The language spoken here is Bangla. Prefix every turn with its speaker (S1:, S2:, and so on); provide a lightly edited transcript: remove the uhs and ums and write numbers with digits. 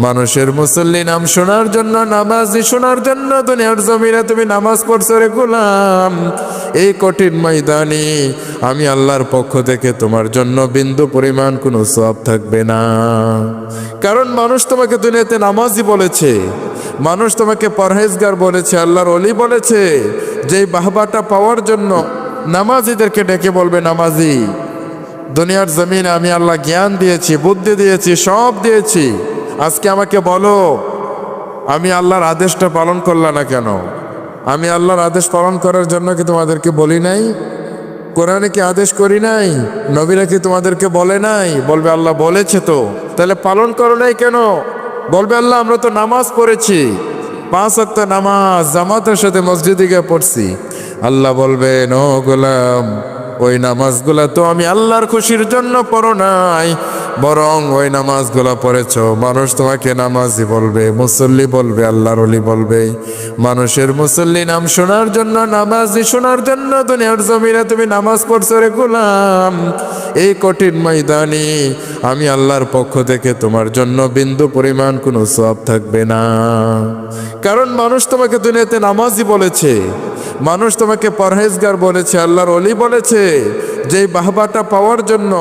S1: মানুষের মুসল্লি নাম শোনার জন্য, নামাজি শোনার জন্য দুনিয়ার জমিনে তুমি নামাজ পড়ছো রে গোলাম। এই কঠিন ময়দানে আমি আল্লাহর পক্ষ থেকে তোমার জন্য বিন্দু পরিমাণ কোনো সওয়াব থাকবে না। কারণ মানুষ তোমাকে দুনিয়াতে নামাজি বলেছে, মানুষ তোমাকে পরহেজগার বলেছে, আল্লাহর ওলি বলেছে। যেই বাহবাটা পাওয়ার জন্য নামাজিদেরকে ডেকে বলবে নামাজি। দুনিয়ার জমিনে আমি আল্লাহ জ্ঞান দিয়েছি, বুদ্ধি দিয়েছি, সব দিয়েছি। আজকে আমাকে বলো, আমি আল্লাহর আদেশটা পালন করলাম না কেন? আমি আল্লাহর আদেশ পালন করার জন্য কি তোমাদেরকে বলি নাই? কোরআনে কি আদেশ করি নাই? নবীরা কি তোমাদেরকে বলে নাই? বলবে আল্লাহ বলেছে তো, তাহলে পালন করো নাই কেন? বলবে আল্লাহ আমরা তো নামাজ পড়েছি, 5 ওয়াক্ত নামাজ জামাতের সাথে মসজিদে গিয়ে পড়ছি। আল্লাহ বলবেন ও গোলাম, ওই নামাজগুলা তো আমি আল্লাহর খুশির জন্য পড়ো নাই, বরং ওই নামাজগুলা পড়েছ। মানুষ তোমাকে নামাজি বলবে, মুসল্লি বলবে, আল্লাহর ওলি বলবে। মানুষের মুসল্লি নাম শোনার জন্য, নামাজি শোনার জন্য দুনিয়ার জমিনে তুমি নামাজ পড়ছো রে গোলাম। এই কঠিন ময়দানে আমি আল্লাহর পক্ষ থেকে তোমার জন্য বিন্দু পরিমাণ কোনো সওয়াব থাকবে না। কারণ মানুষ তোমাকে দুনিয়াতে নামাজি বলেছে, মানুষ তোমাকে পরহেজগার বলেছে, আল্লাহর ওলি বলেছে। যেই বাহবাটা পাওয়ার জন্য